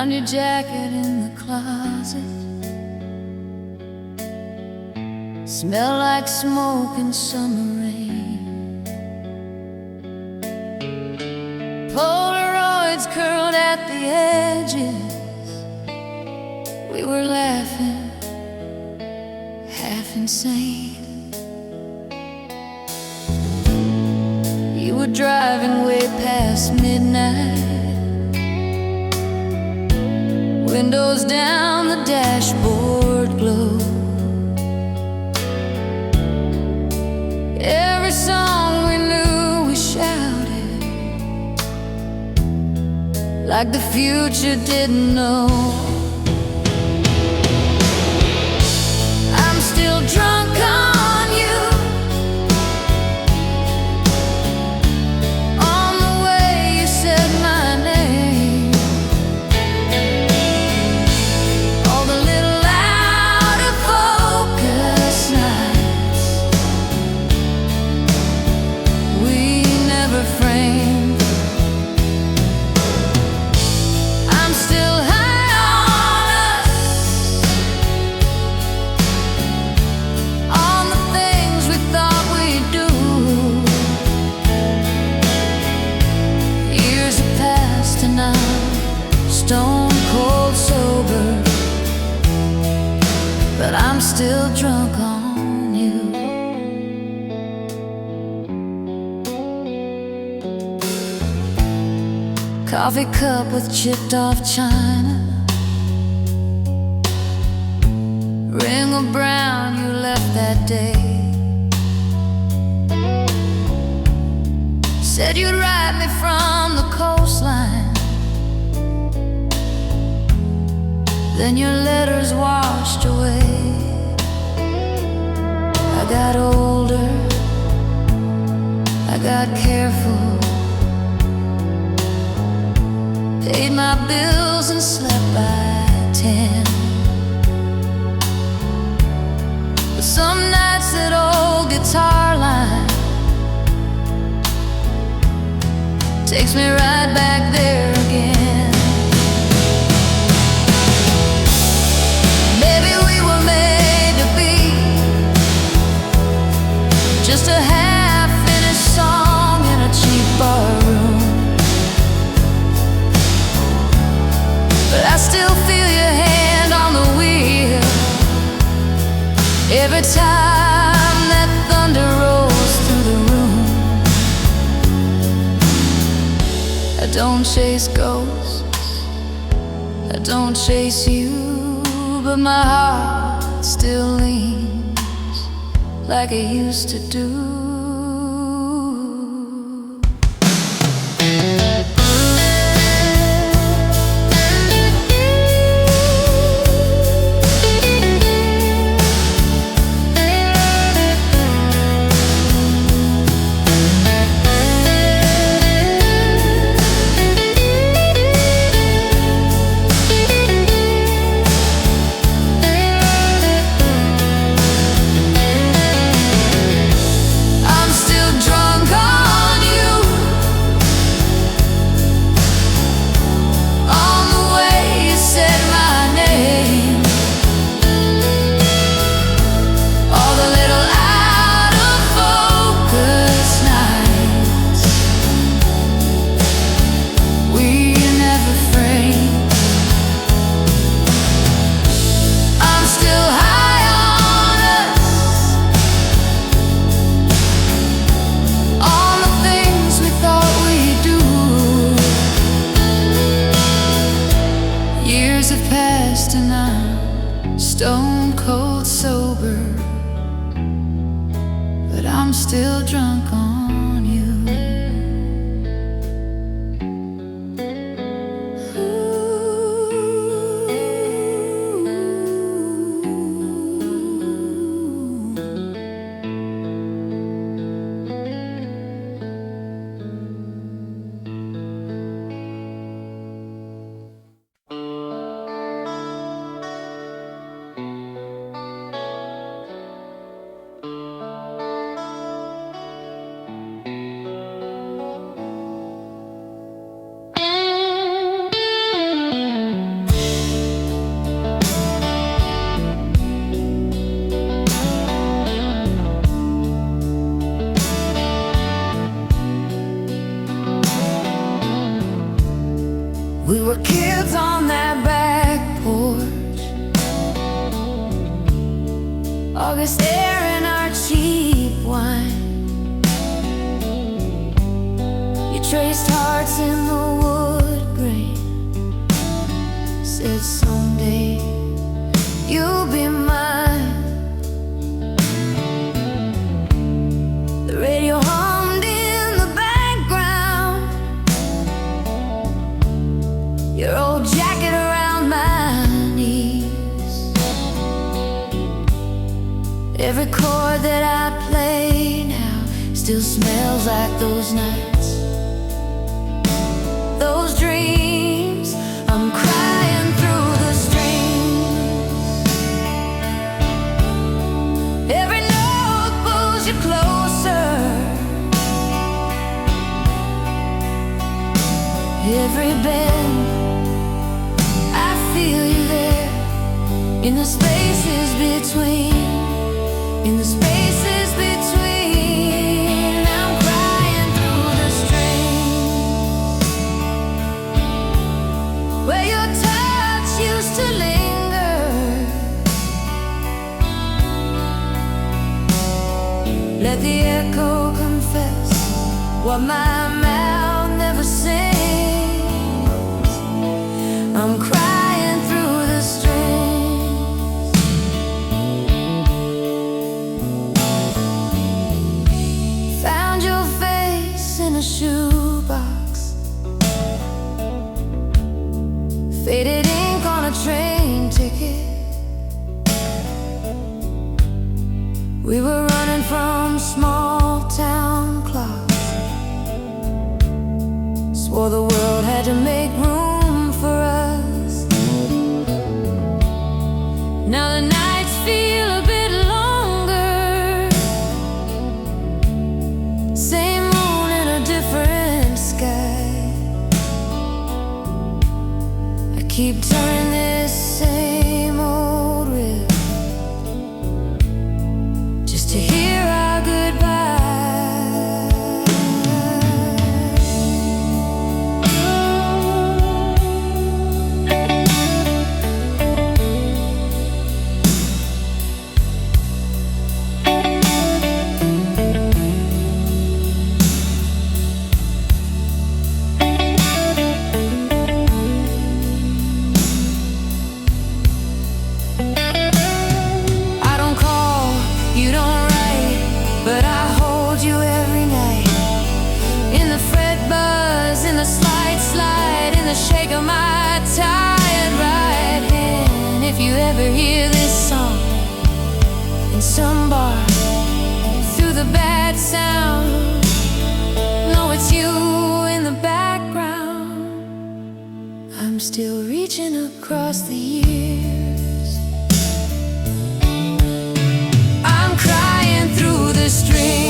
Found your jacket in the closet. Smell like smoke and summer rain. Polaroids curled at the edges. We were laughing, half insane. You were driving way past midnight. Windows down, the dashboard glow. Every song we knew we shouted, like the future didn't know. I'm still drunk on you, on the way you said my name. All the little out of focus nights we never framed. I'm still high on us, on the things we thought we'd do. Years have passed and I'm stone cold sober, but I'm still drunk on you. Coffee cup with chipped off china, ring of brown you left that day. Said you'd write me from the coastline, then your letters washed away. I got older, I got careful, paid my bills and slept by 10. But some nights that old guitar line takes me right back there again. Maybe we were made to be just a half-finished song in a cheap bar room. But I still feel your hand on the wheel every time that thunder rolls through the room. I don't chase ghosts, I don't chase you, but my heart still leans like it used to do. And I'm stone cold sober, but I'm still drunk on you. August air and our cheap wine. You traced hearts in the wood grain, said someday you'll be mine. The radio hummed in the background, your old jacket around my knees. Every chord that I play now still smells like those nights, those dreams. I'm crying through the strings. Every note pulls you closer, every bend I feel you there, in the spaces between, in the spaces between. I'm crying through the strings, where your touch used to linger. Let the echo confess what my mouth never sings. I'm crying through the strings. Found your face in a shoebox, faded ink on a train ticket. We were running from small town clocks, swore the world had to make room for us. Now the nights feel a bit longer, same moon in a different sky. I keep turning this same old riff just to hear our goodbye. I don't call, you don't write, but I hold you every night. In the fret buzz, in the slight slide, in the shake of my tired right hand. If you ever hear this song in some bar, through the bad sound, know it's you in the background. I'm still reaching across the years. I'm crying through the strings.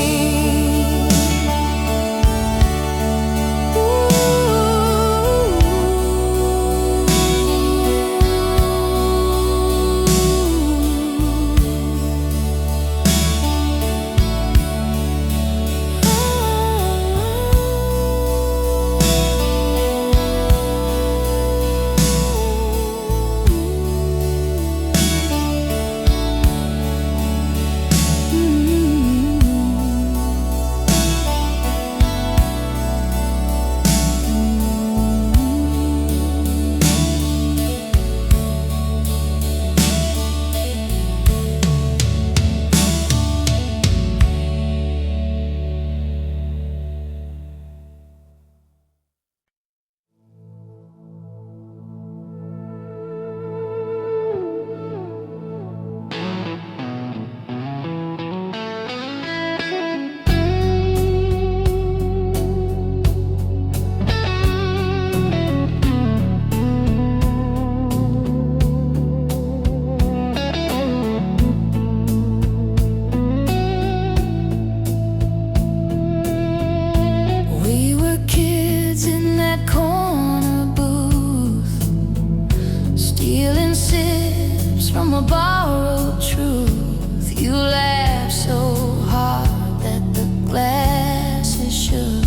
From a borrowed truth, you laughed so hard that the glasses shook.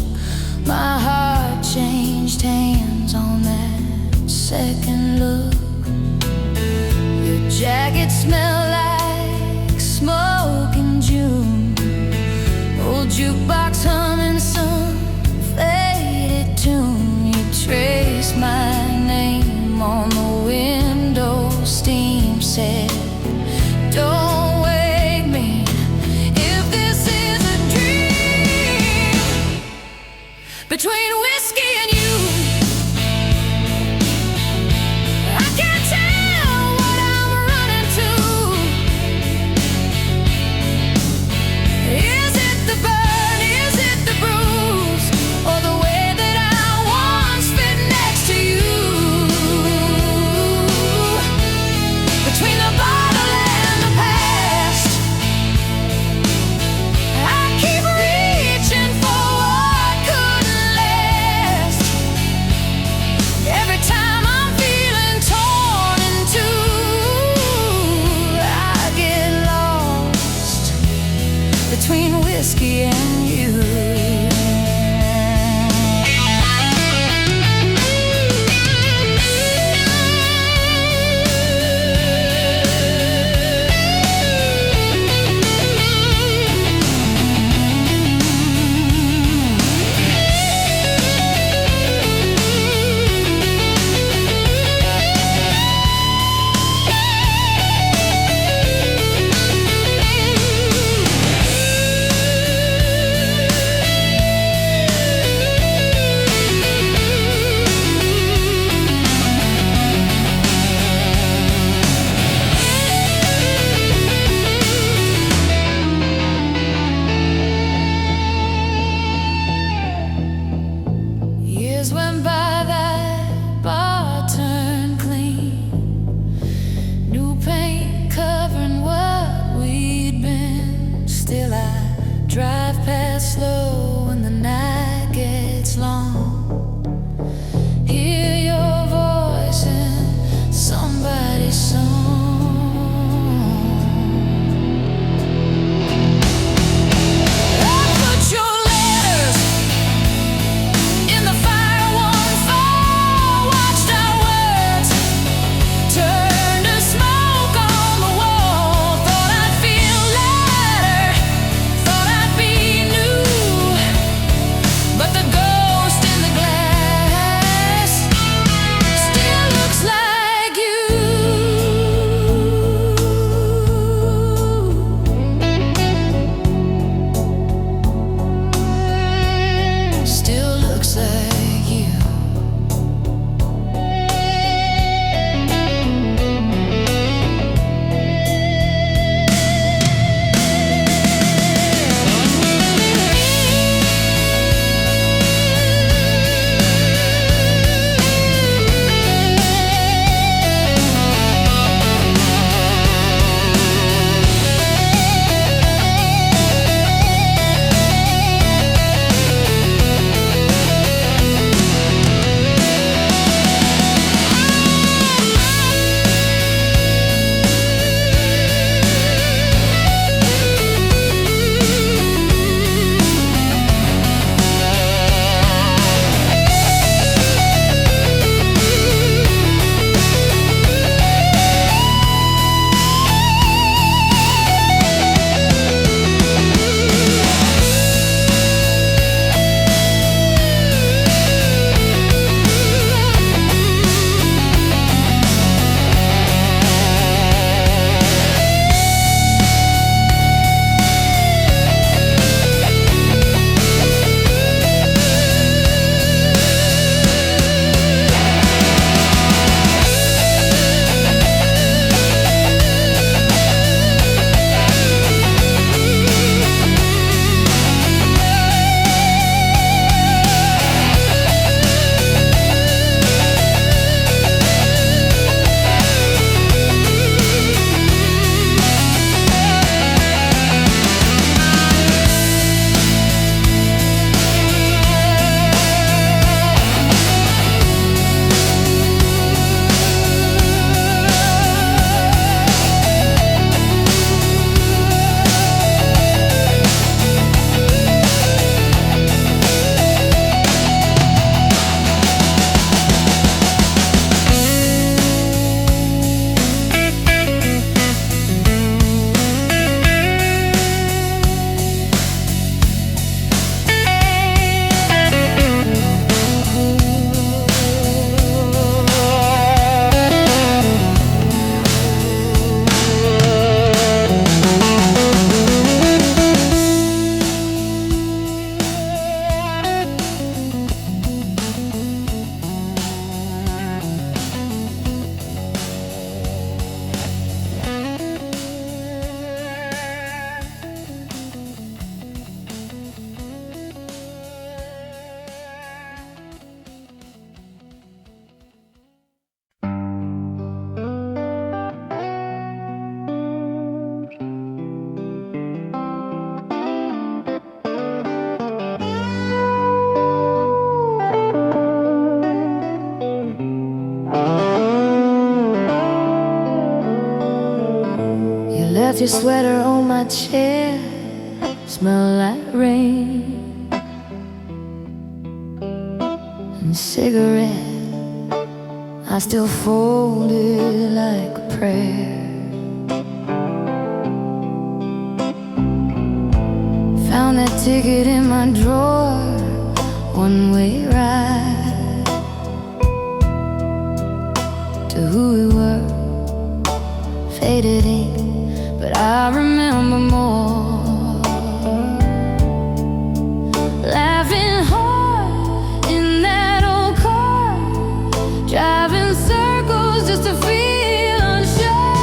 My heart changed hands on that second look. Your jacket smelled like smoke. Left your sweater on my chair, smell like rain and cigarette. I still fold it like a prayer. Found that ticket in my drawer, one-way ride to who we were. Faded ink, but I remember more. Laughing hard in that old car, driving circles just to feel unsure.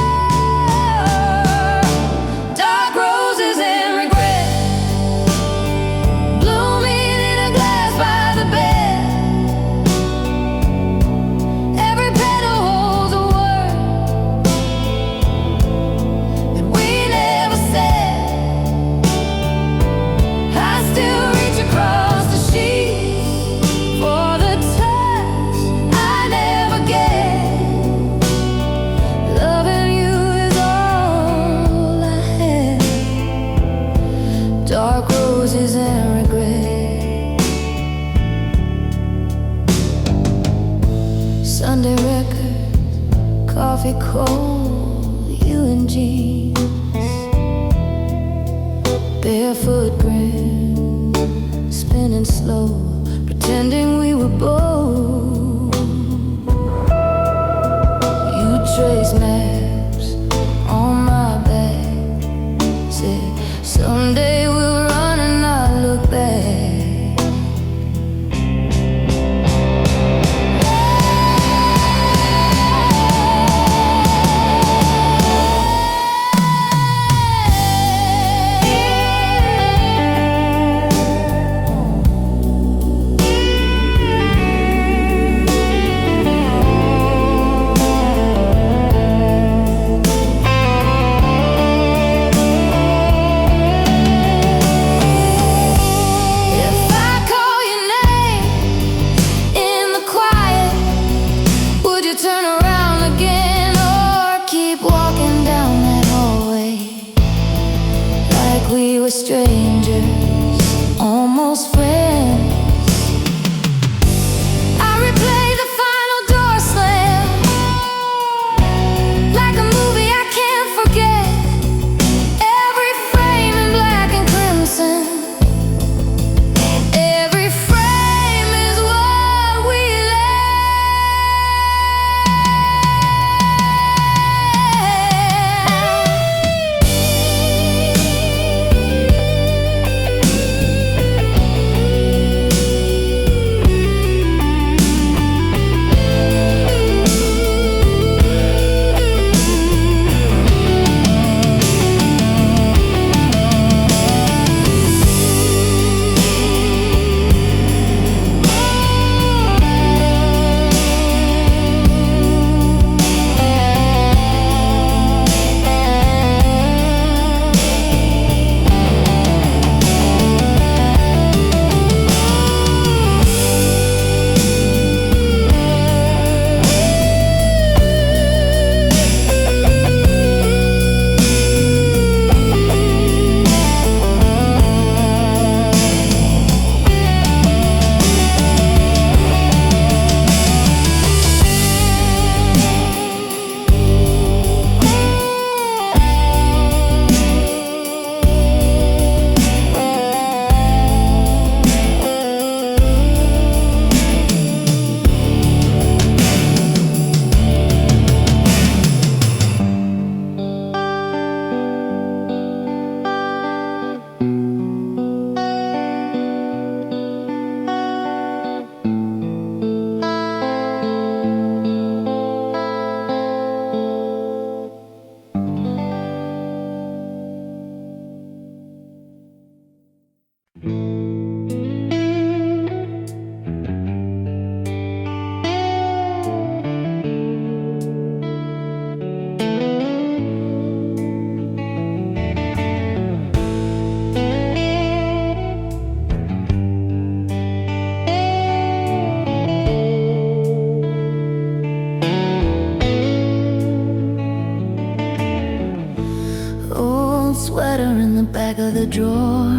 Dark roses and regret, blooming in a glass by the bed. Every petal holds a word that we never said. I still reach across the sheets for the touch I never get. Loving you is all I have. Dark roses and regret. Sunday records, coffee cold, you in jeans, barefoot grin, spinning slow, pretending we were bold. You trace maps on my back, said someday we'll run and not look back. sweater in the back of the drawer.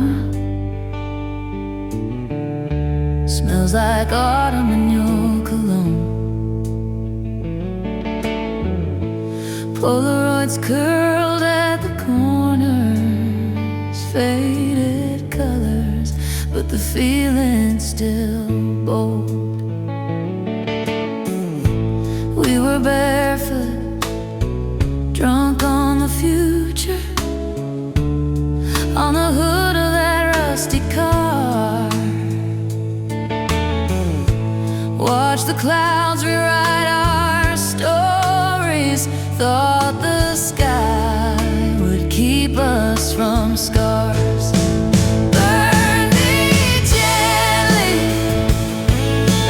Smells like autumn in your cologne. Polaroids curled at the corners, faded colors, but the feeling's still bold. We were barefoot, drunk on the future, on the hood of that rusty car. Watch the clouds rewrite our stories. Thought the sky would keep us from scars. Burn me gently,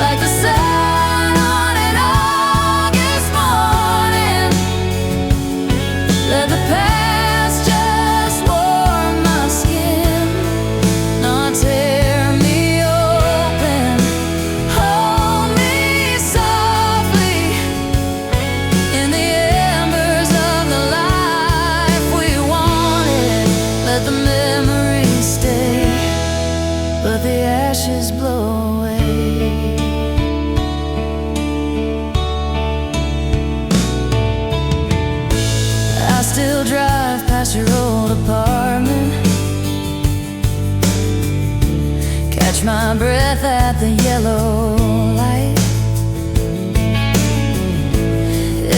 like the sun on an August morning. Let the past just warm my skin, not tear me open. Hold me softly in the embers of the life we wanted. Let the memories stay, but the ashes blow away. I still drive past your old apartment, catch my breath at the yellow light.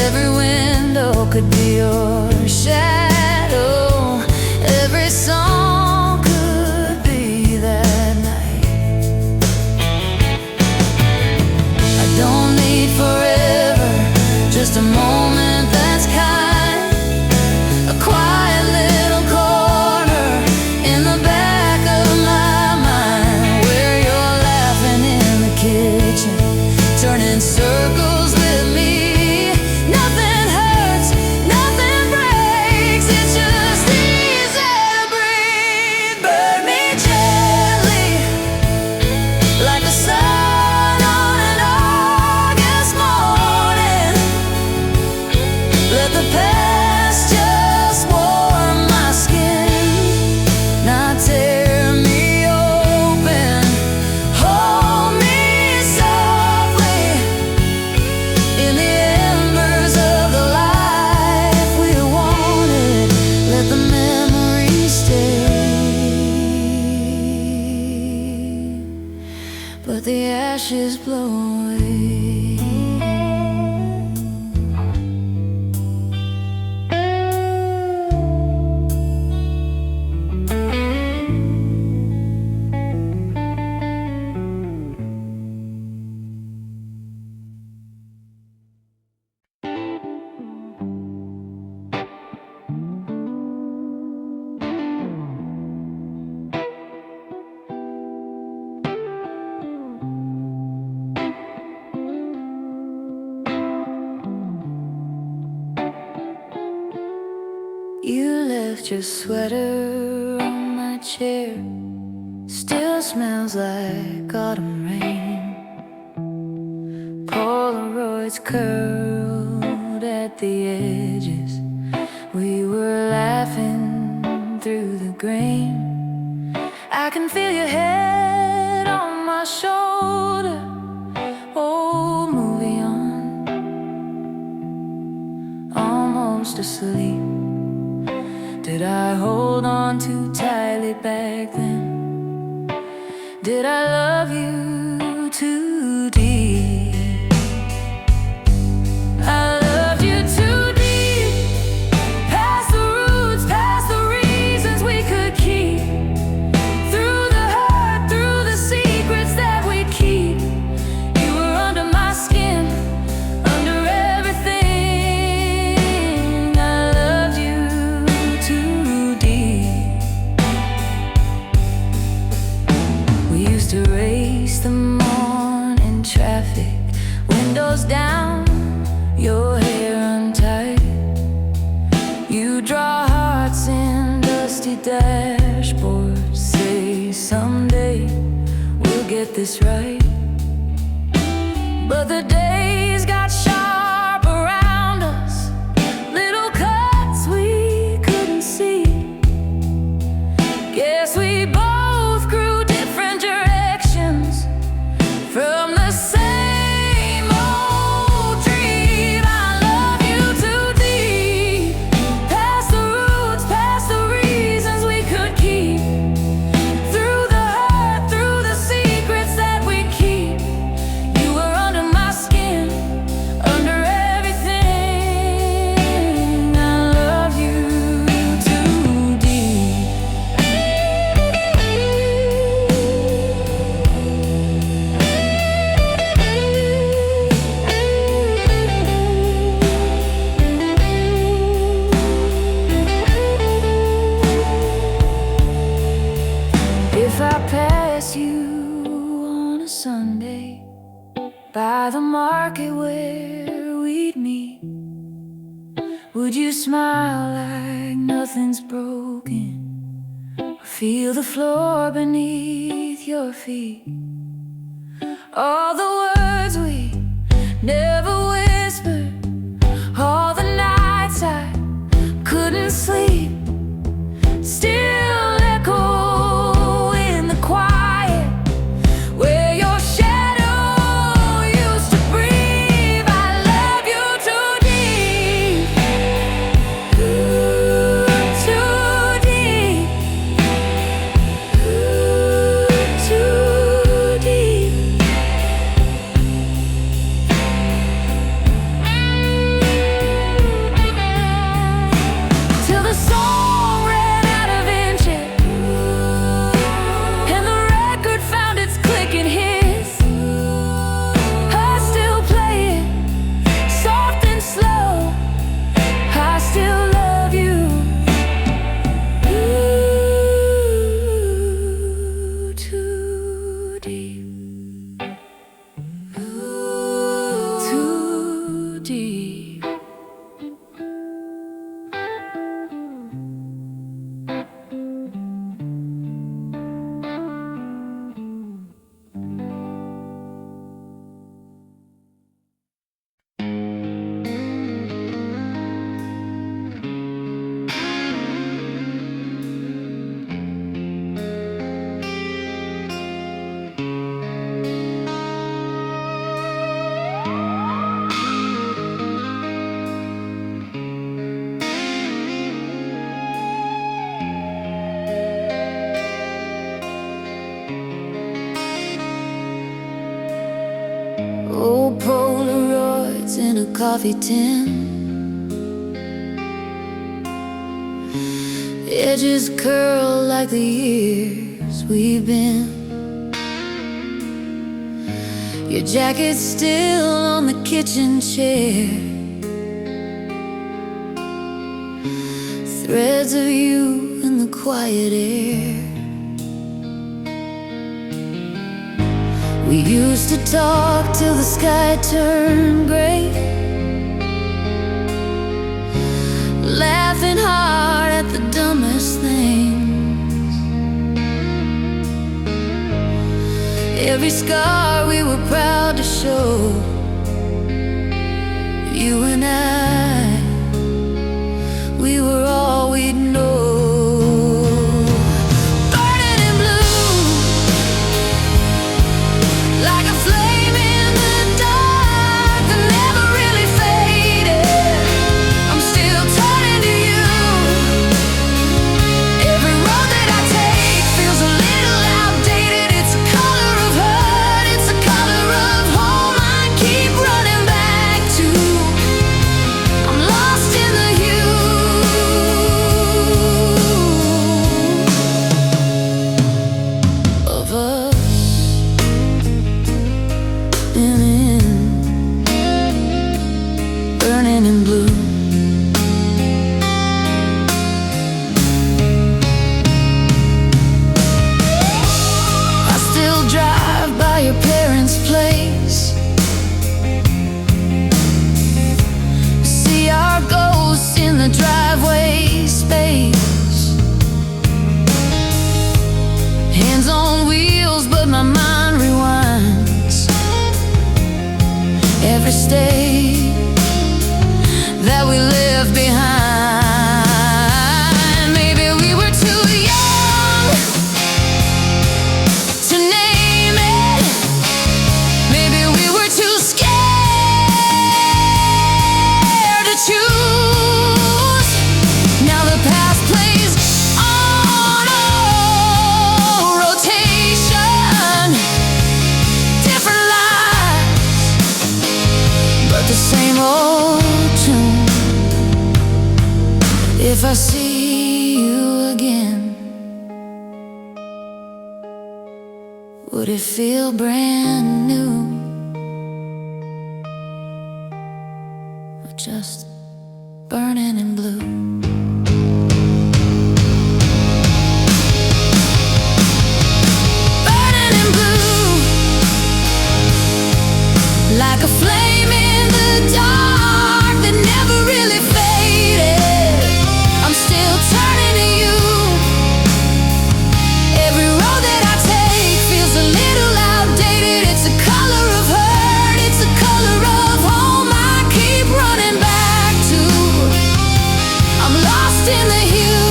Every window could be your shadow. Every song could be that night. I don't need forever, just a moment that's kind. A quiet little corner in the back of my mind, where you're laughing in the kitchen, turning circles with me. Nothing hurts, nothing breaks, it's just easy to breathe. Burn me gently, like the sun on an August morning. Let the past just warm my skin, not tear me open. Hold me softly in the embers of the life we wanted. Let the memories stay, but the ashes blow away. You left your sweater on my chair, still smells like autumn rain. Polaroids curled at the edges, we were laughing through the grain. I can feel your head on my shoulder, old movie on, almost asleep. Did I hold on too tightly back then? Did I love you too deep? I loved you too deep, past the roots, past the reasons we could keep, through the hurt, through the secrets that we'd keep. You were under my skin, under everything. I loved you too deep. We used to race the morning traffic, windows down, your hair untied. You draw hearts in dusty dashboards, say someday we'll get this right. But the days got sharp around us, little cuts we couldn't see. by the market where we'd meet, would you smile like nothing's broken, or feel the floor beneath your feet? All the words we never whispered, all the nights I couldn't sleep, still echo in the quiet where your shadow used to breathe. I love you too deep, too deep, too deep. Till the song ran out of inches and the record found its click and hiss. I still play it soft and slow, I still love you. Too deep, too deep. Old Polaroids in a coffee tin, edges curl like the years we've been. Your jacket's still on the kitchen chair, threads of you in the quiet air. We used to talk till the sky turned gray, laughing hard at the dumbest things. Every scar we were proud to show. You and I, we were all we'd know. Burning in blue. I still drive by your parents' place, see our ghosts in the driveway space. Hands on wheels, but my mind rewinds every stage that we left behind. Maybe we were too young to name it, maybe we were too scared to choose. Now the past plays on a rotation, different lives, but the same old tune. If I see you again, would it feel brand new, or just burning in blue? Burning in blue, like lost in the hue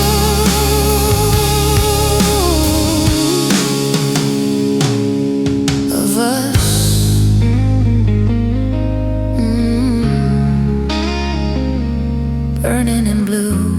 of us. Burning in blue.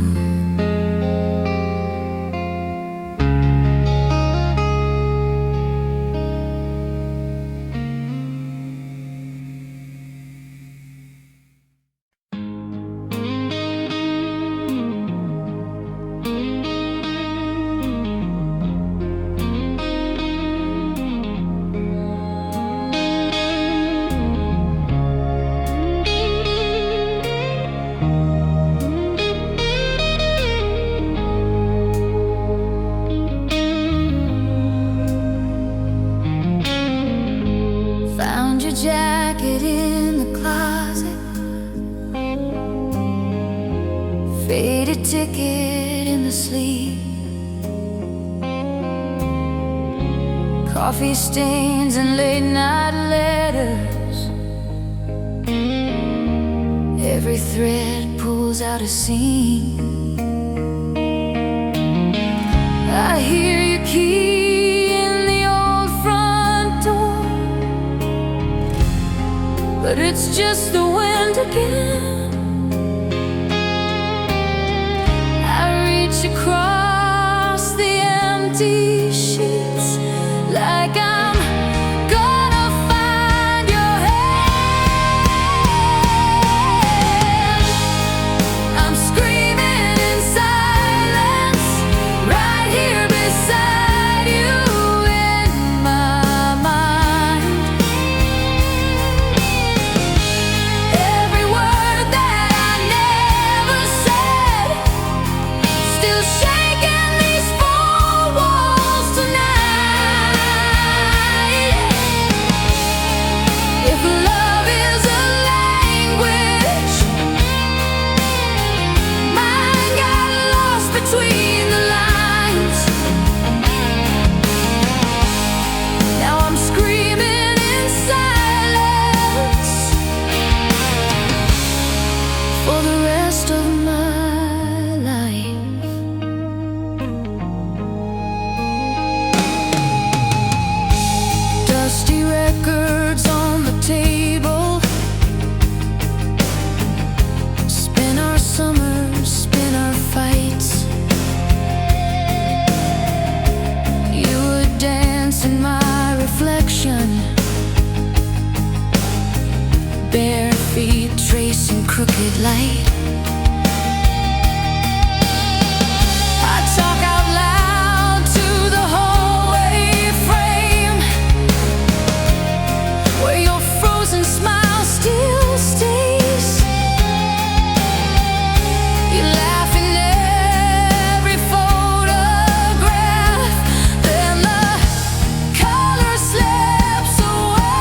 Found your jacket in the closet, faded ticket in the sleeve, coffee stains and late night letters. Every thread pulls out a seam. I hear your key in the old front door, but it's just the wind again. I reach across the empty sheets like I'm gonna find your hand. I'm screaming in silence, right here beside you in my mind. Every word that I never said, still shaking these four walls tonight. If love is a language, mine got lost between the lines. Now I'm screaming in silence for the rest of my life. Dusty records on the table, spin our summers, spin our fights. You would dance in my reflection, bare feet tracing crooked light. I talk out loud to the hallway frame, where your frozen smile still stays. You laugh in every photograph, then the color slips away.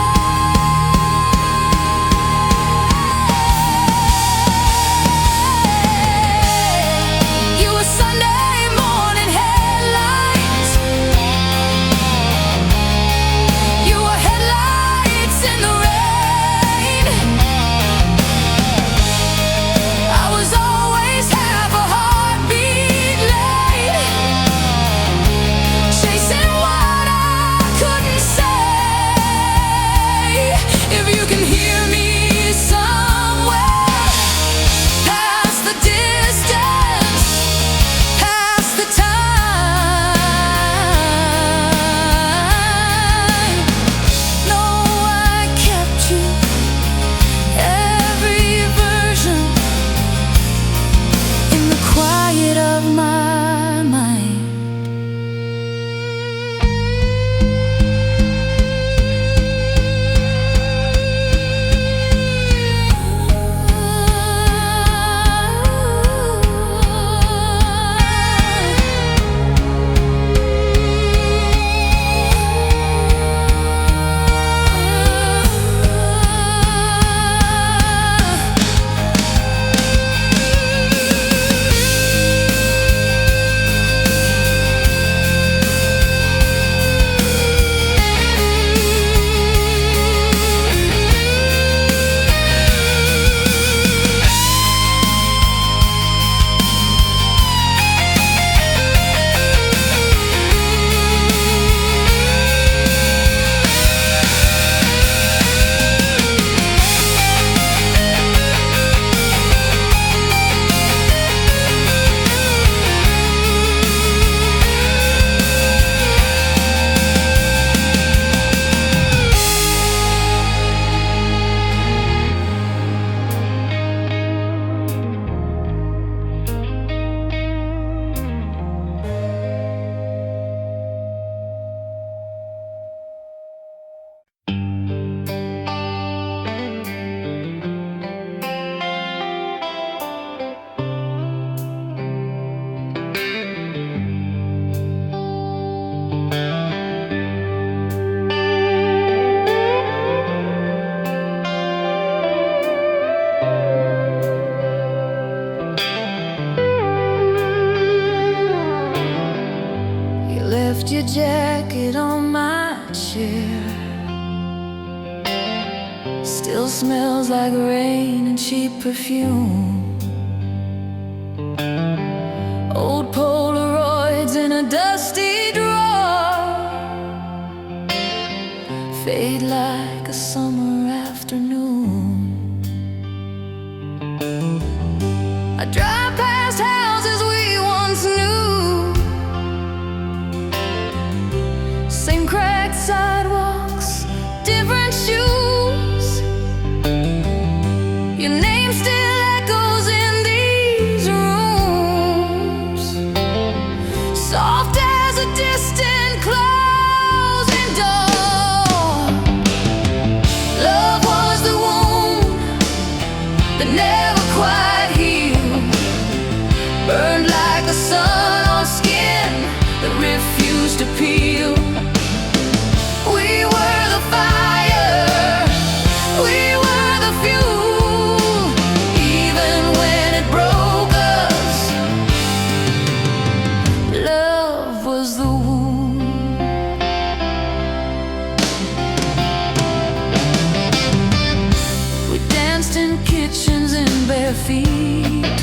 your jacket on my chair. Still smells like rain and cheap perfume. Old Polaroids in a dusty drawer fade like a summer afternoon. I drive past houses we once knew, same cracked sidewalks, different shoes. Your name still echoes in these rooms, soft as a distant closing door. Love was the wound that never quite healed, burned like the sun on skin that refused to peel. We were the fire, we were the fuel, even when it broke us. Love was the wound. We danced in kitchens in bare feet,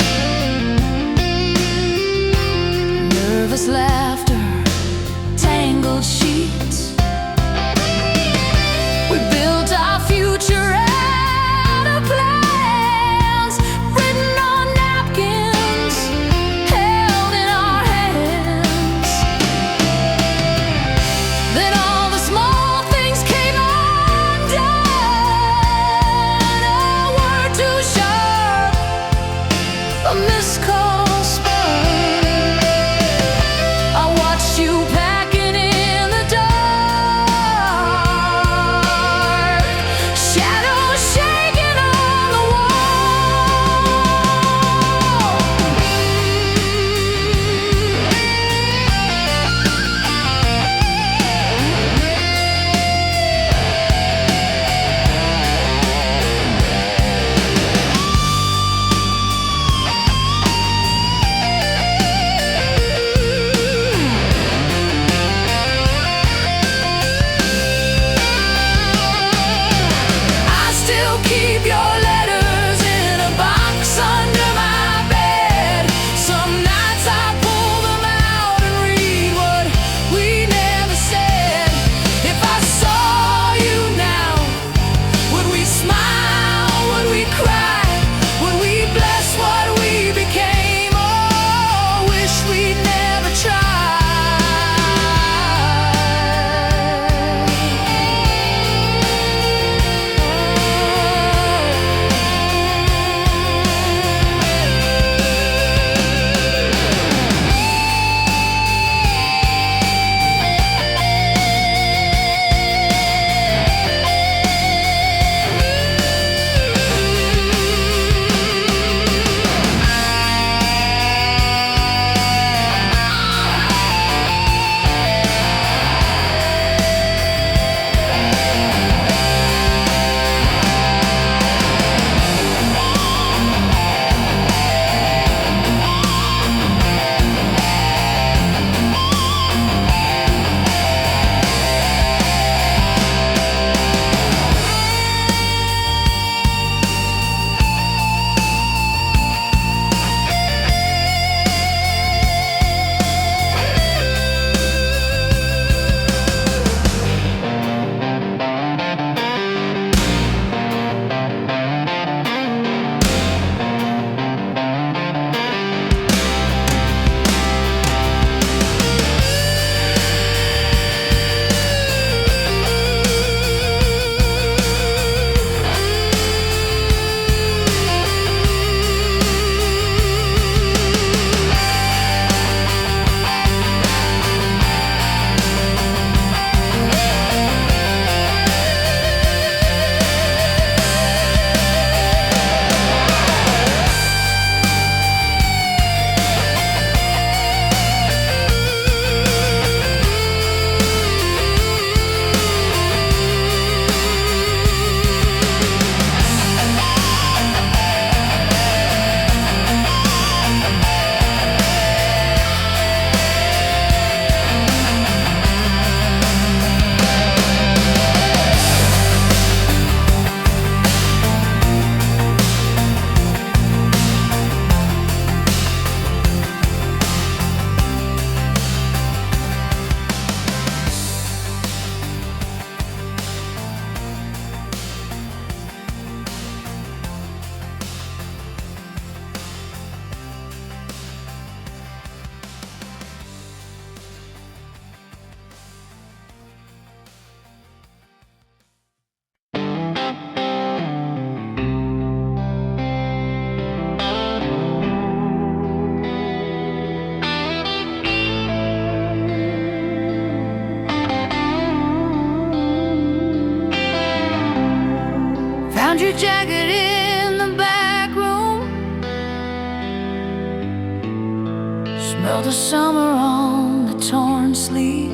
Smell the summer on the torn sleeve.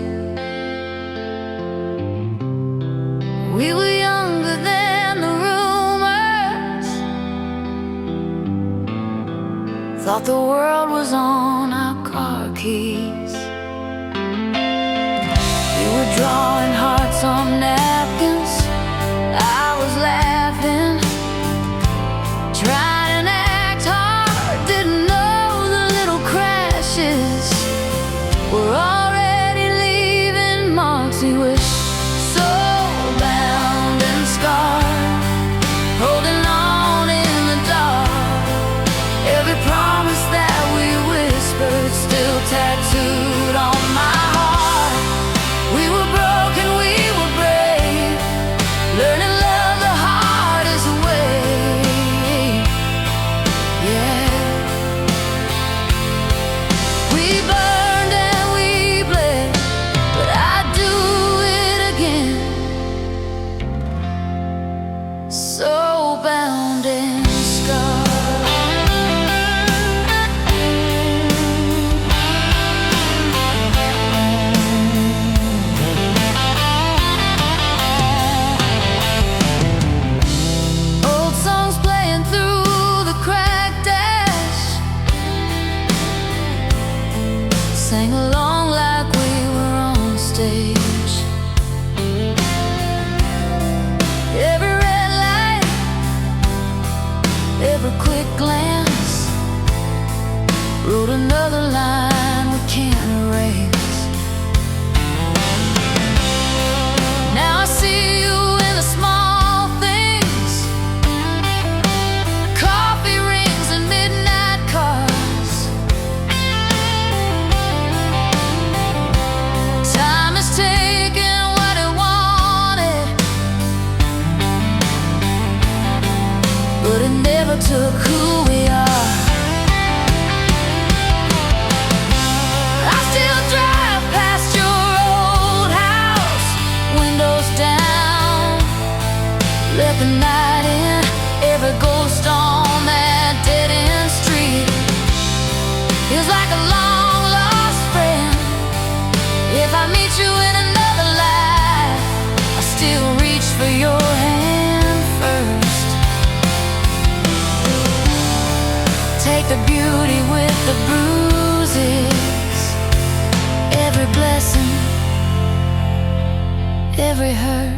We were younger than the rumors. Thought the world was on our car keys. We were drawing hearts on napkins. I was laughing, trying to act hard. Didn't know the little crashes were already leaving marks. We were so bound and scarred, holding on in the dark. Every promise that we whispered still tattooed on my heart. We were broken, we were brave, learning love the hardest way. Yeah. We burned and we bled, but I'd do it again. So bound and scarred. Old songs playing through the cracked dash, sang along like we were on stage. Every red light, every quick glance, wrote another line we can't erase. Now I see you in the small things, coffee rings and midnight cars. Time has taken what it wanted, but it never took who we are. I still drive past your old house, windows down, let the night in. Every ghost on that dead-end street feels like a long-lost friend. If I meet you in another life, I still reach for your hand first. Take the beauty with the bruises, every blessing, every hurt.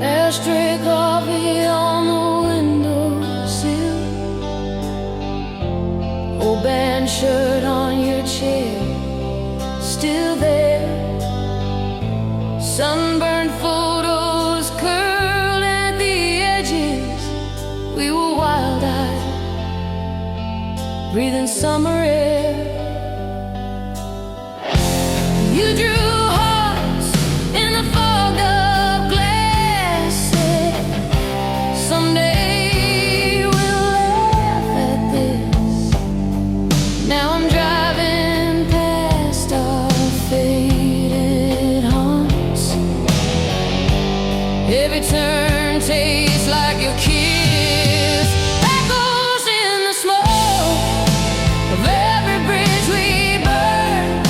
Ashtray coffee on the windowsill, old band shirt on your chair, still there. Sunburned photos curled at the edges. We were wild-eyed, breathing summer air. You drew hearts in the fogged up glass. Every turn tastes like your kiss. Echoes in the smoke of every bridge we burn.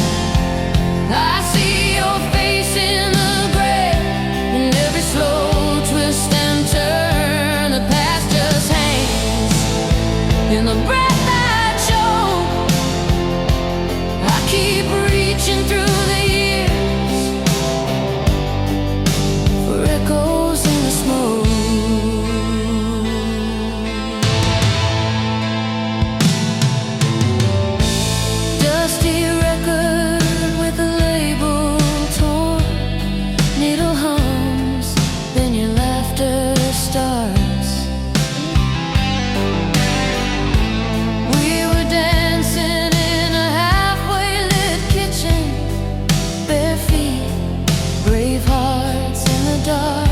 I see your face in the gray, in every slow twist and turn. The past just hangs in the breath that choke. I keep reaching through the years for echoes in the smoke. Dusty record with the label torn. Needle hums, then your laughter starts. We were dancing in a halfway lit kitchen, bare feet, brave hearts in the dark.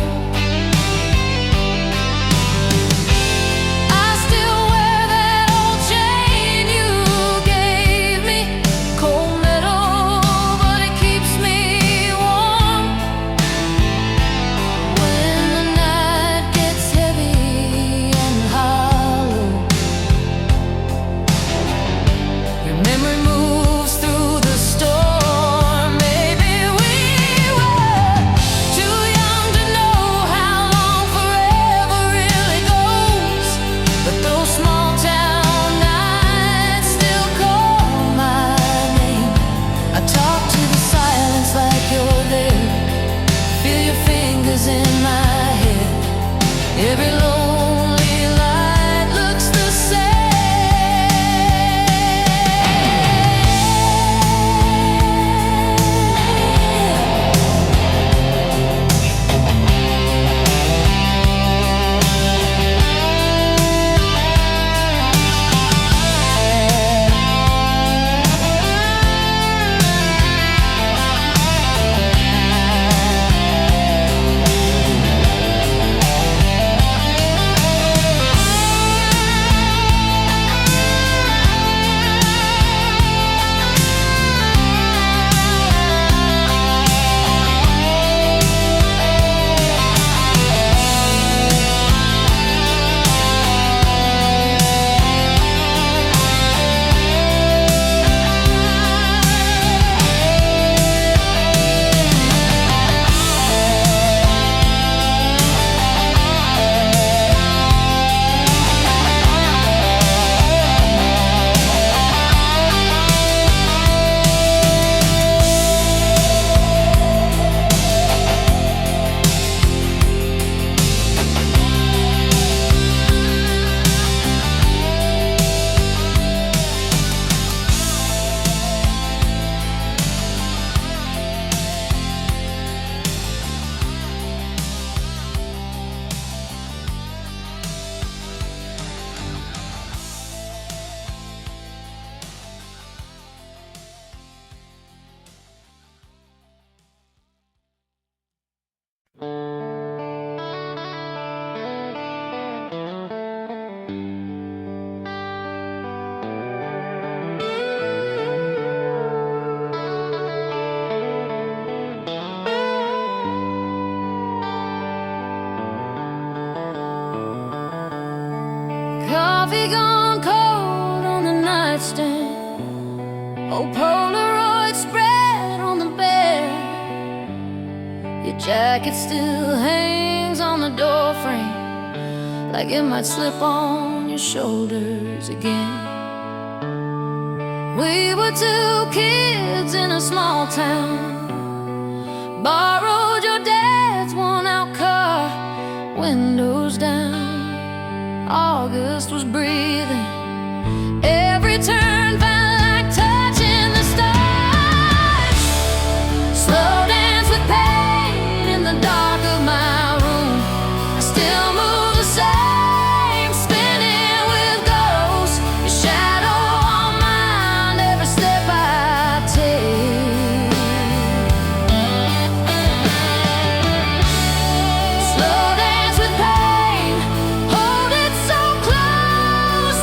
I still wear that old chain you gave me, cold metal, but it keeps me warm. When the night gets heavy and hollow, your memory moves through the storm. Maybe we were too young to know how long forever really goes, but those small town nights still call my name. I talk to the silence like you're there. Feel your fingers in my head. Every lonely light looks the coffee gone cold on the nightstand. Old Polaroid spread on the bed. Your jacket still hangs on the doorframe, like it might slip on your shoulders again. We were two kids in a small town, borrowed your dad's worn-out car, windows down. August was breathing. Every turn felt like touching the stars. Slow dance with pain in the dark of my room. I still move the same, spinning with ghosts. Your shadow on mine, every step I take. Slow dance with pain, hold it so close.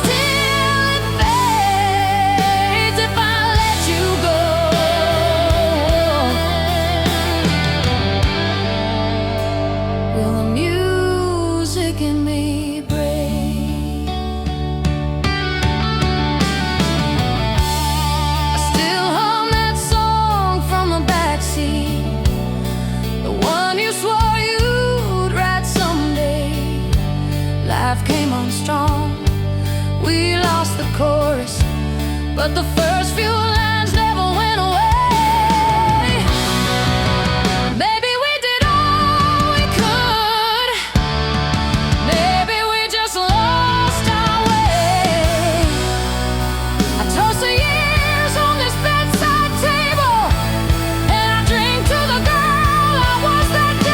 but the first few lines never went away. Maybe we did all we could. Maybe we just lost our way. I toast the years on this bedside table, and I drink to the girl I was that day.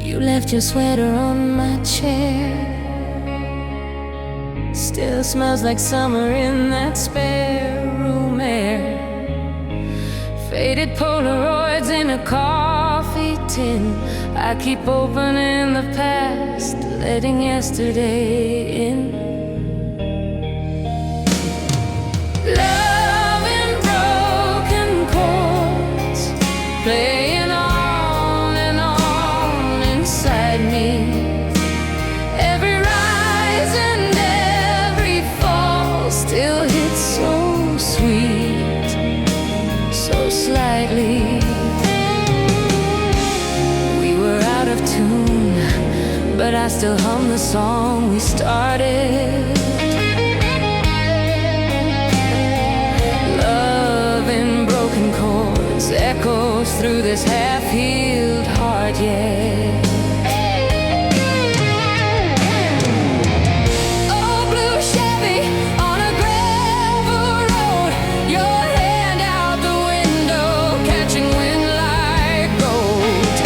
You left your sweater on my chair. Still smells like summer in that spare room air. Faded Polaroids in a coffee tin. I keep opening the past, letting yesterday in. Love in broken chords, playing on and on inside me. Every rise and every fall still hits so sweet, so slightly. We were out of tune, but I still hum the song we started. Love in broken chords echoes through this half-healed heart, yeah. Oh, blue Chevy on a gravel road, your hand out the window, catching wind like gold.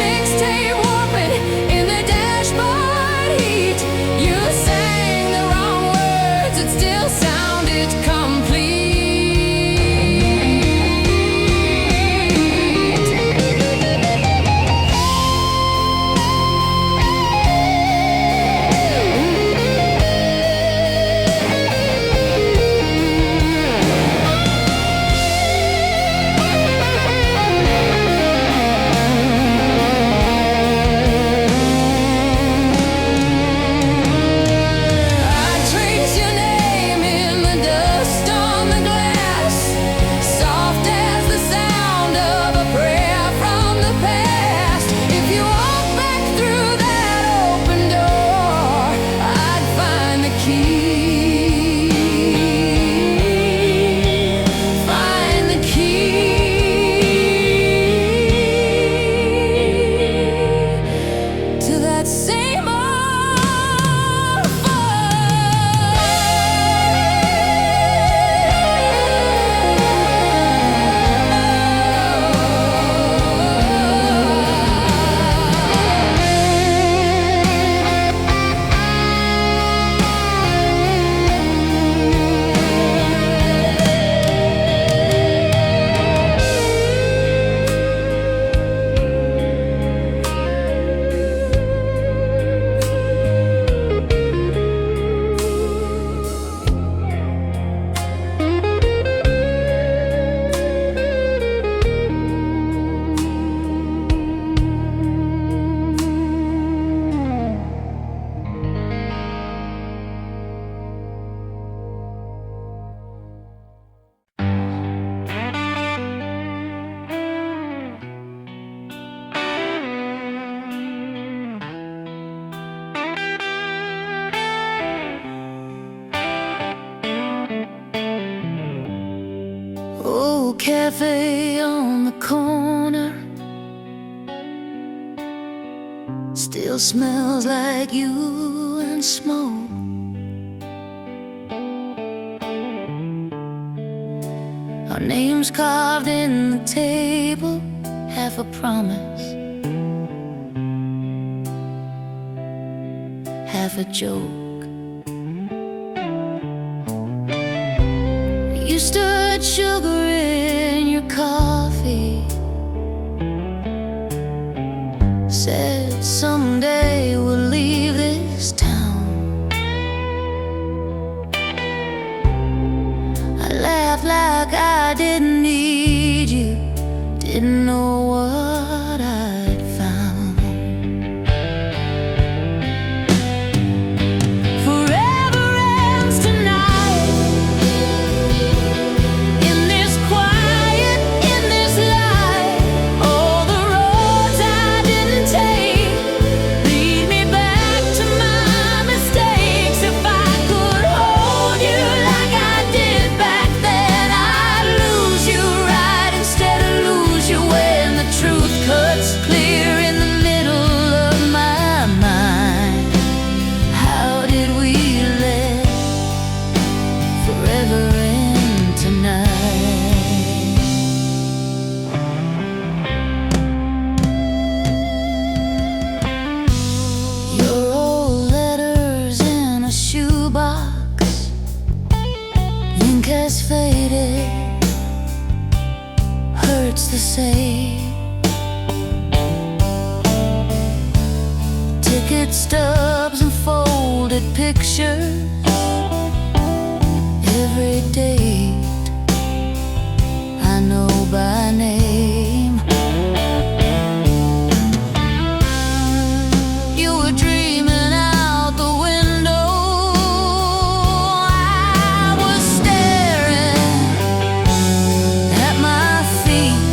Mixtape warping in the dashboard heat. You sang the wrong words, it still sounded complete. cafe on the corner still smells like you and smoke. Our names carved in the table, half a promise, half a joke. You stirred sugar in your coffee, said someday we'll leave this town. I laughed like I didn't need you, didn't know what I'd found. Forever ends tonight, in this quiet, in this light. All the roads I didn't take lead me back to my mistakes. If I could hold you like I did back then, I'd lose you right instead of lose you when the truth cuts clear in the middle of my mind. How did we let forever end tonight? Your old letters in a shoebox, ink has faded, hurts the same. Ticket stubs and folded pictures, every date I know by name. You were dreaming out the window, I was staring at my feet.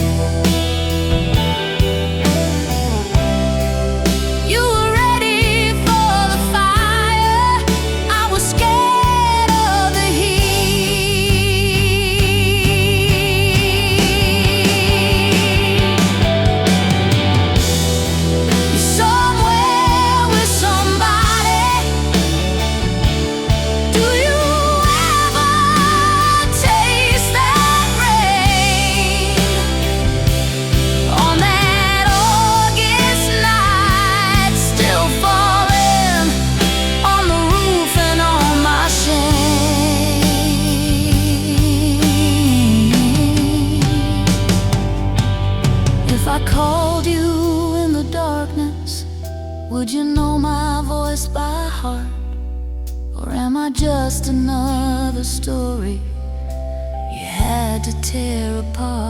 You were ready for the fire, I was scared of the heat. You're somewhere with somebody. Do you ever taste that rain on that August night, still falling on the roof and on my shame? If I called you in the darkness, would you know my voice by heart? Or am I just another story you had to tear apart?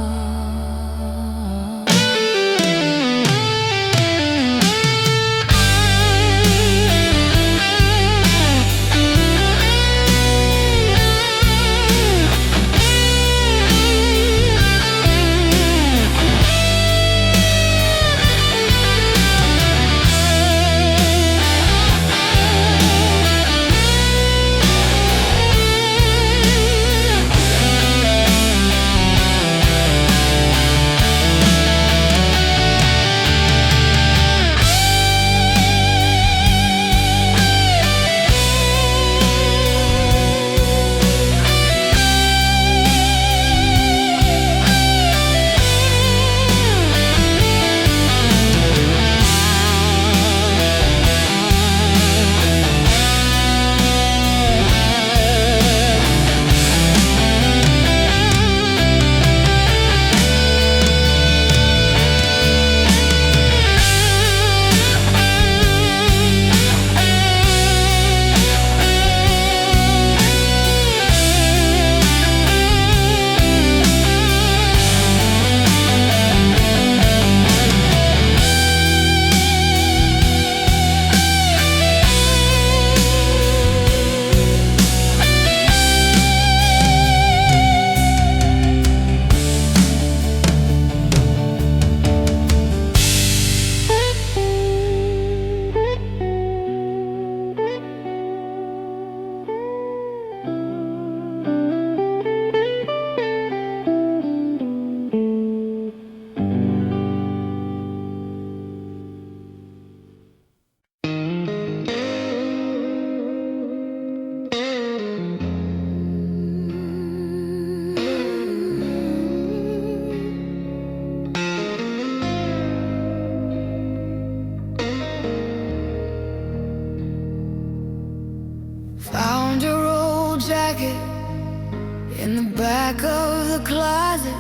back of the closet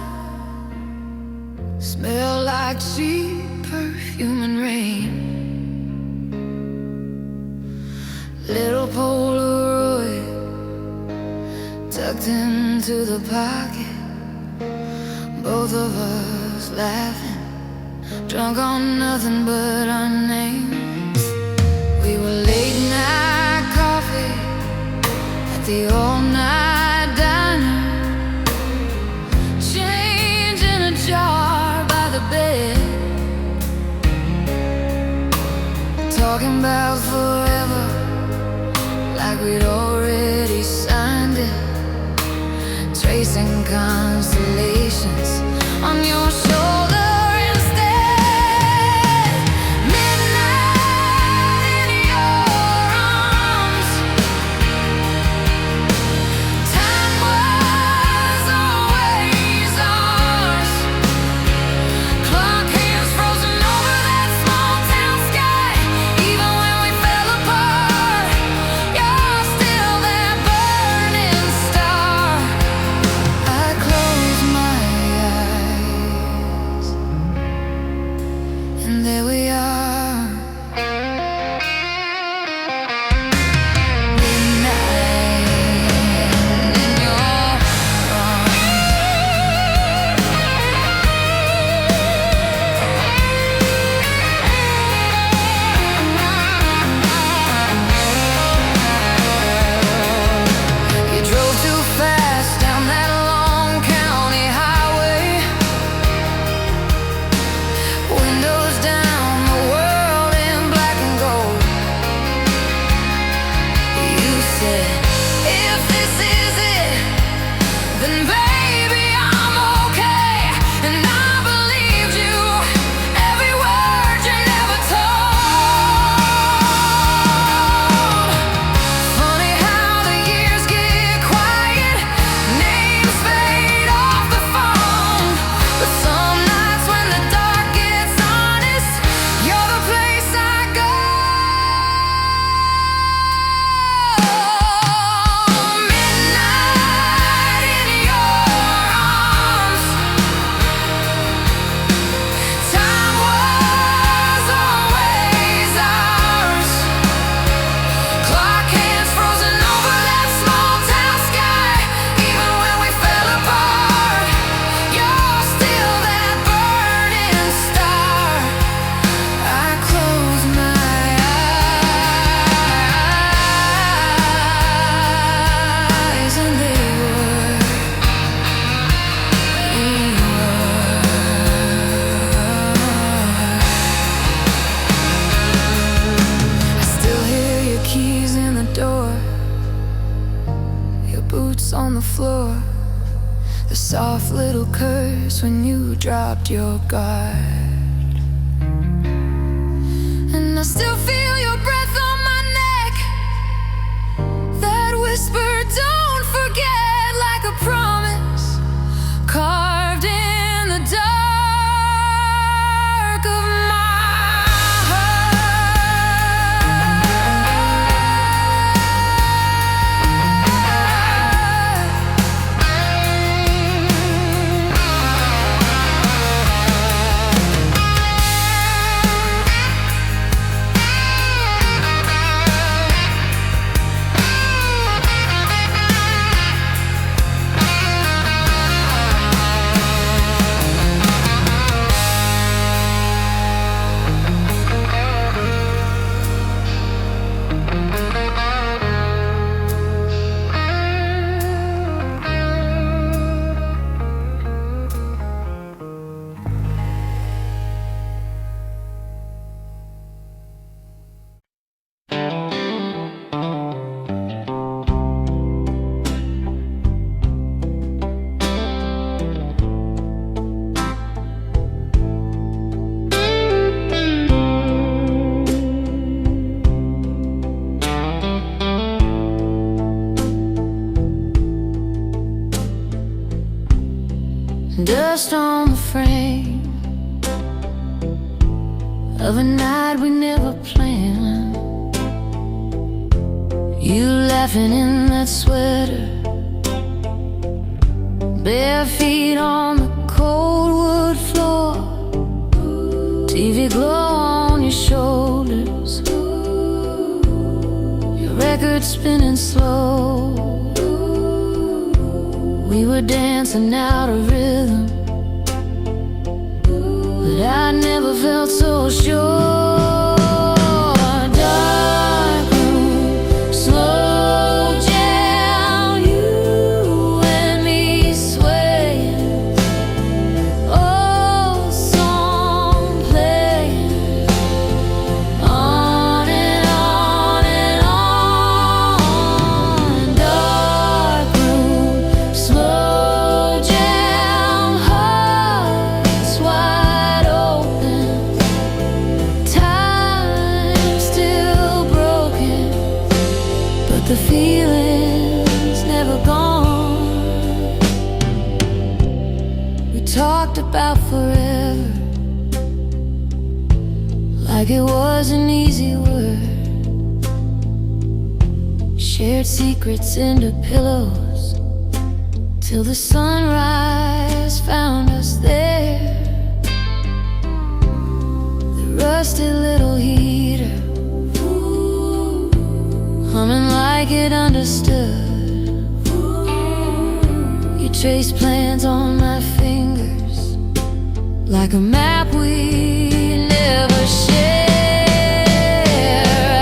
smell like cheap perfume and rain. Little Polaroid tucked into the pocket, both of us laughing, drunk on nothing but our names. We were late night coffee at the all-night diner, change in a jar by the bed, talking about forever like we'd already signed it, tracing constellations on your shoulder. On the floor, the soft little curse when you dropped your guard, and I still feel your breath on my neck, that whisper, don't forget, like a promise carved in the dark of my dust on the frame of a night we never planned. You laughing in that sweater, bare feet on the cold wood floor, TV glow on your shoulders, your record spinning slow. We were dancing out of rhythm, but I never felt so sure. Dark room, slow jam, you and me swaying, old song playing, on and on and on. Dark room, slow jam, hearts wide open, time still broken, but the feeling's never gone. We talked about forever, like it was an easy word. Shared secrets into pillows, till the sunrise found us there. The rusty little heater, humming like it understood. You traced plans on my fingers, like a map we never share.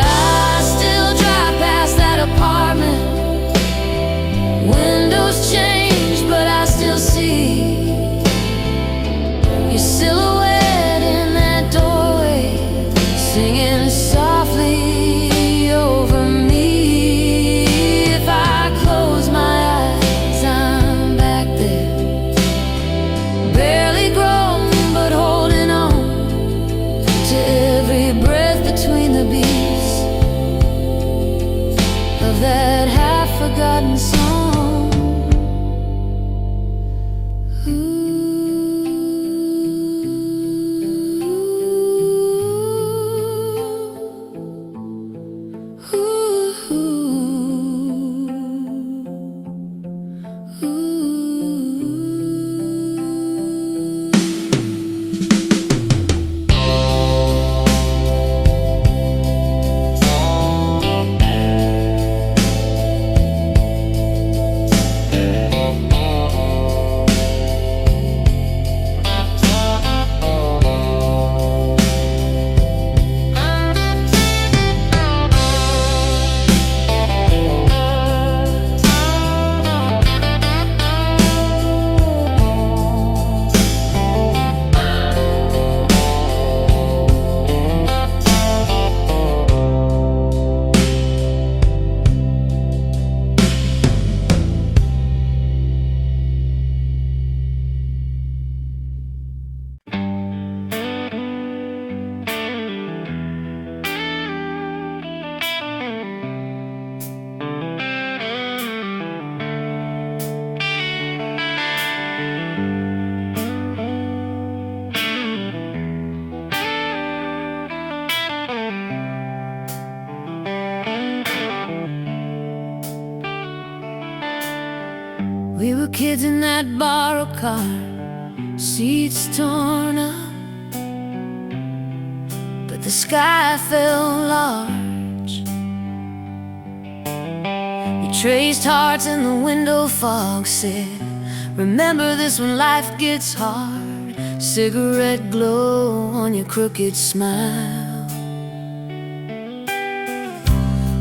I still drive past that apartment, windows change, but I still see your silhouette in that doorway, singing softly over me. If I close my eyes, I'm back there, barely grown, but holding on to every breath between the beats of that half-forgotten song. We were kids in that borrowed car, seats torn up, but the sky felt large. You traced hearts in the window fog, said, remember this when life gets hard. Cigarette glow on your crooked smile.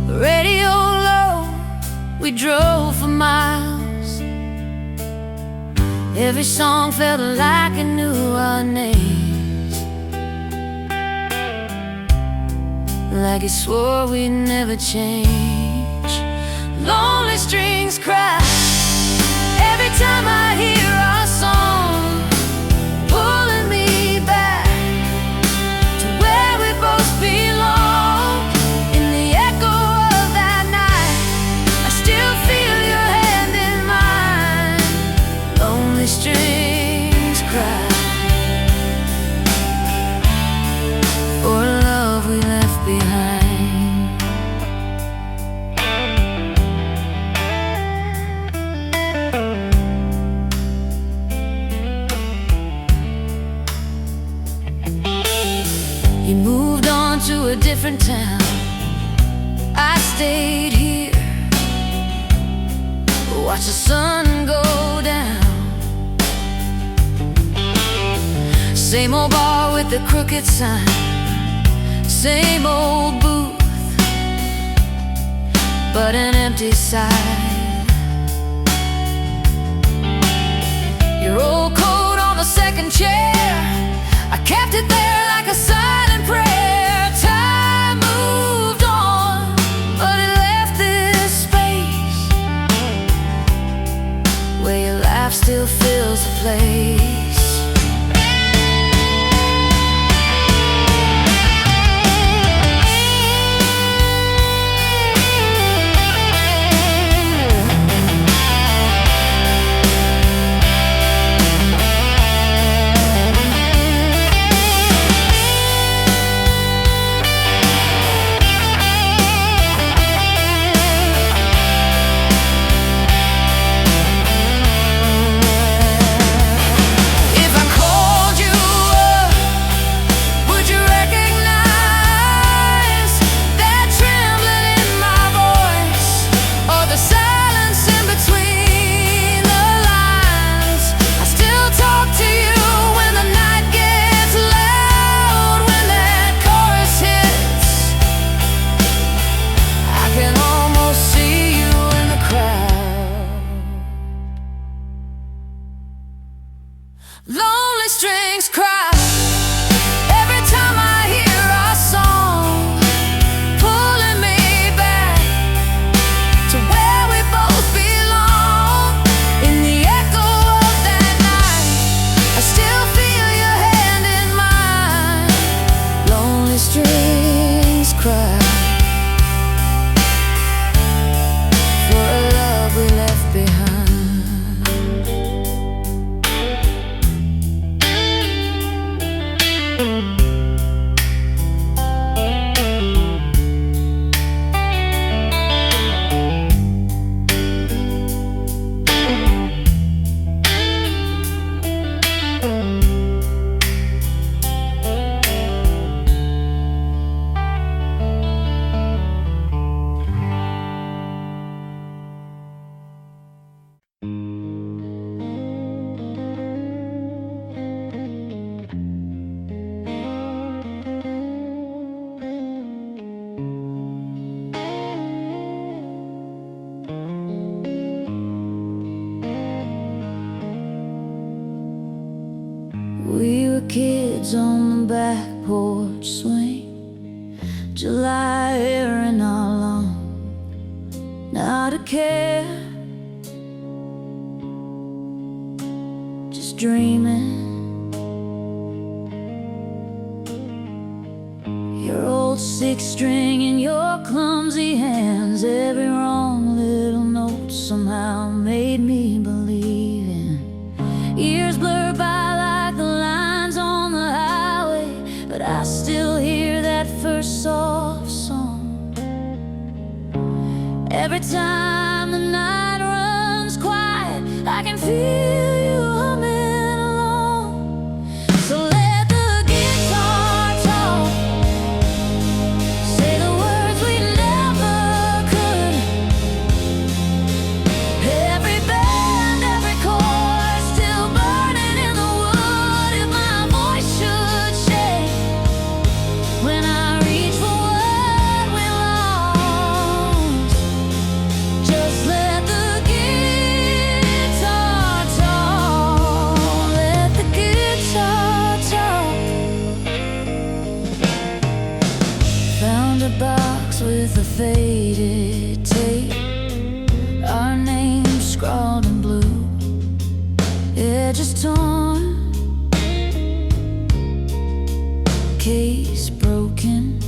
Radio low, we drove for miles. Every song felt like it knew our names, like it swore we'd never change. Lonely strings cry every time I hear our song, pulling me back to where we both belong. In the echo of that night, I still feel your hand in mine. Lonely strings cry for love we left behind. on to a different town. I stayed here, watch the sun go down. Same old bar with the crooked sign, same old booth, but an empty side. Your old coat on the second chair, I kept it there like a silent prayer. Time moved on, but it left this space where your laugh still fills the place. Lonely strings cry every time I hear our song, pulling me back to where we both belong. In the echo of that night, I still feel your hand in mine. Lonely strings cry for a love we left behind. We were kids on the back porch swing, July air in our lawn, not a care, just dreaming. Your old six string in your clumsy hands, every wrong little note somehow made me believe in. Years blur by like the lines on the highway, but I still hear that first soft song. Every time the night runs quiet, I can feel you humming along. So let the guitar talk, say the words we never could. Every bend, every chord still burning in the wood. If my voice should shake when I reach for what we lost, just let the guitar talk. Let the guitar talk. Found a box with a faded tape, our names scrawled in blue, edges torn, case broken.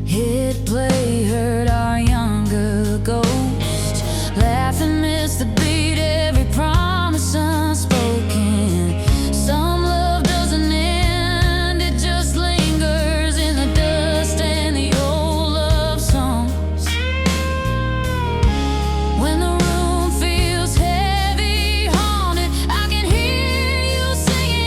Hit play, heard our younger ghost laugh and miss the beat, every promise unspoken. Some love doesn't end, it just lingers in the dust and the old love songs. When the room feels heavy, haunted, I can hear you singing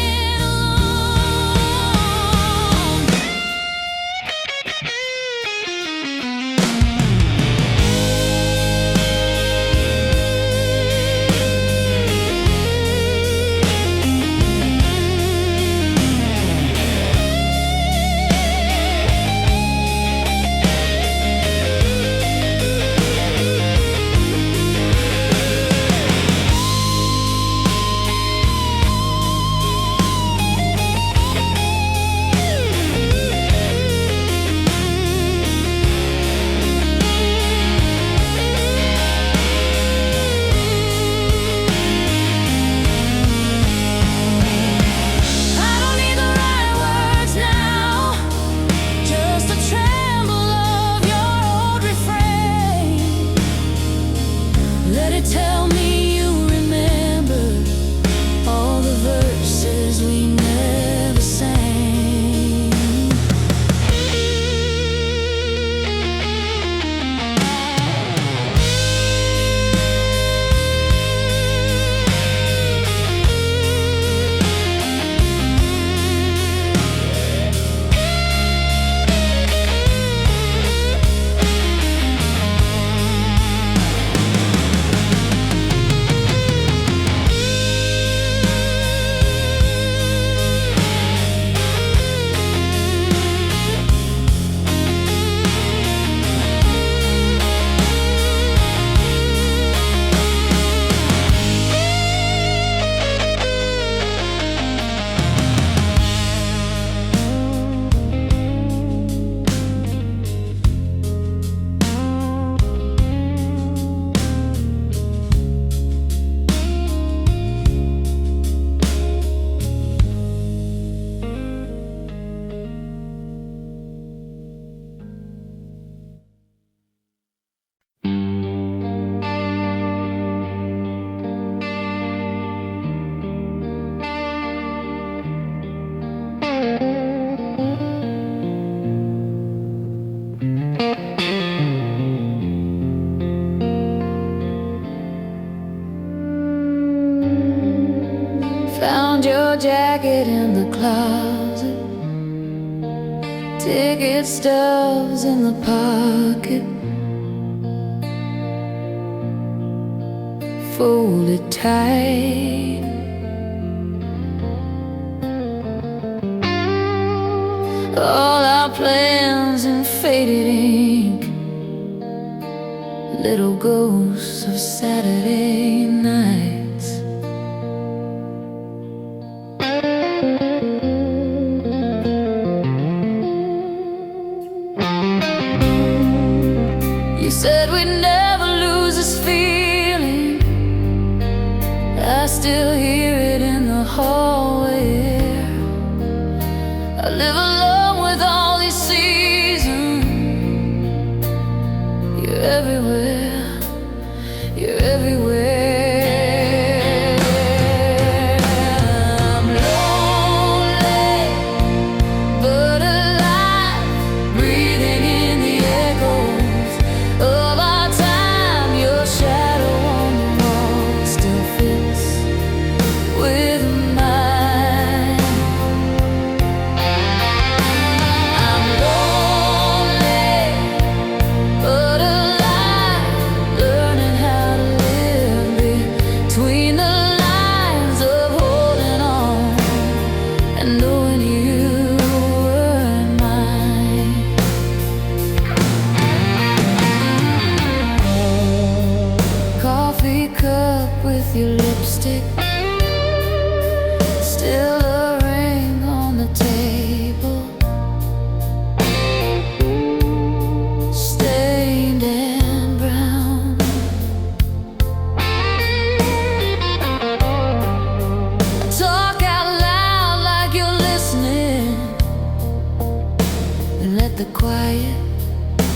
Ticket stubs in the pocket, folded tight. All our plans in faded ink, little ghosts of Saturday nights. You said we'd never lose this feeling. I still hear it in the hallway. I live alone with all these seasons. You're everywhere, you're everywhere. I'm lonely, but alive, breathing in the echoes of our time. Your shadow on the wall still fits with mine. I'm lonely, but alive, learning how to live between the lines of holding on and knowing you were mine. Coffee cup with your lipstick, still a ring on the table, stained and brown. Talk out loud like you're listening, and let the quiet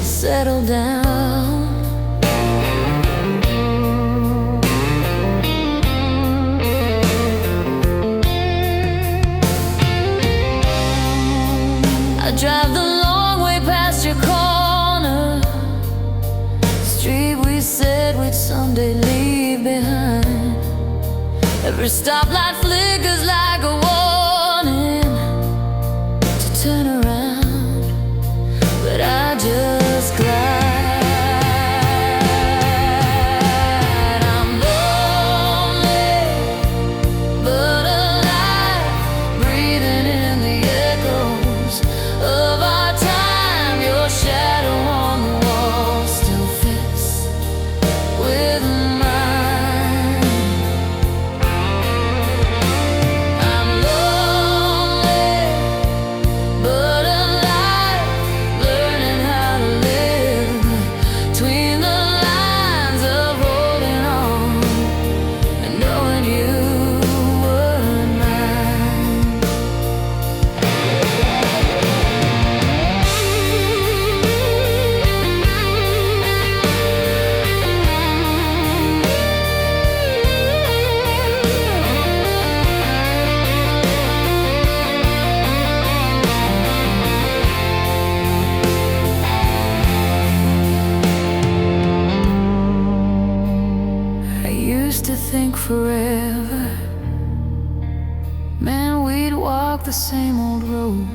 settle down. I drive the long way past your corner, street we said we'd someday leave behind. Every stoplight flickers like a warning to turn around, but I just glide. I'm lonely, but alive, breathing in the echoes of our time. Your shadow on the wall still fits with mine. I'm lonely, but alive, learning how to live between the lines of holding on and knowing you were mine. I used to think forever, man, we'd walk the same old road.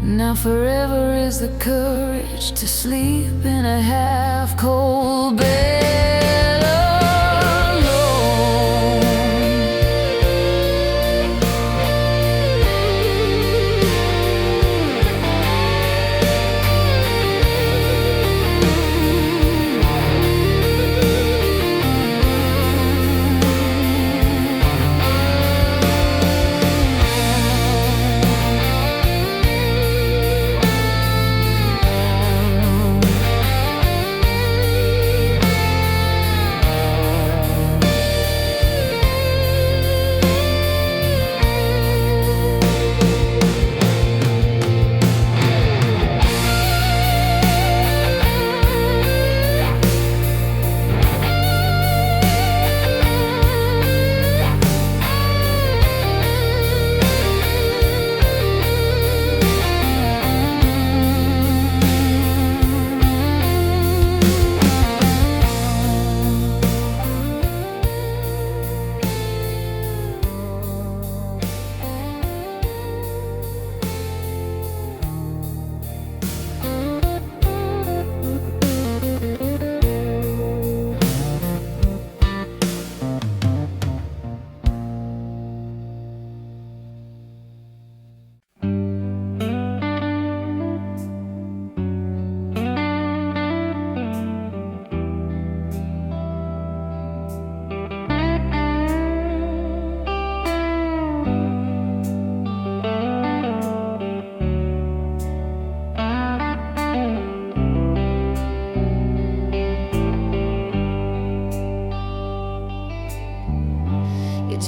Now forever is the courage to sleep in a half-cold bed alone.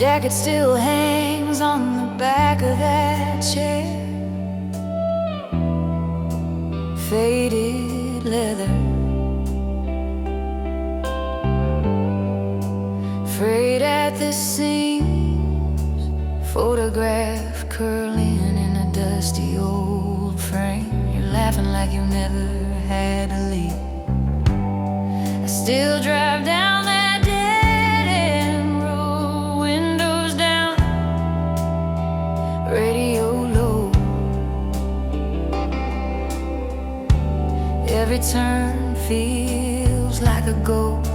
jacket still hangs on the back of that chair. Faded leather, frayed at the seams, photograph curling in a dusty old frame. You're laughing like you never had to leave. I still drive down that dead end road, windows down, radio low. Every turn feels like a ghost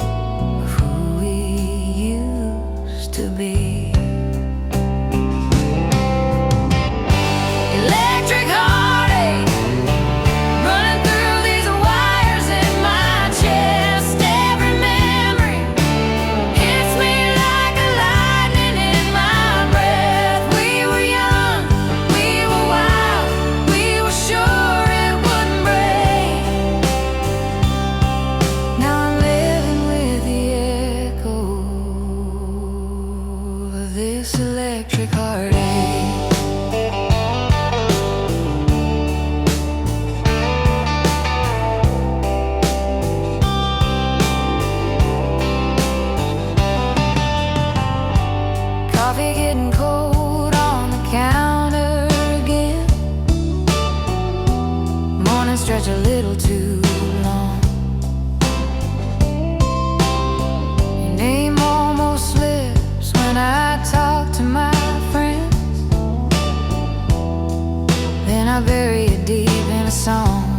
of who we used to be. Electric heartache running through these wires in my chest. Every memory hits me like a lightning in my breath. We were young, we were wild, we were sure it wouldn't break. Now I'm living with the echo of this electric heartache. Coffee getting cold on the counter again. Morning stretch a little too long. Your name almost slips when I talk to my friends. Then I bury it deep in a song.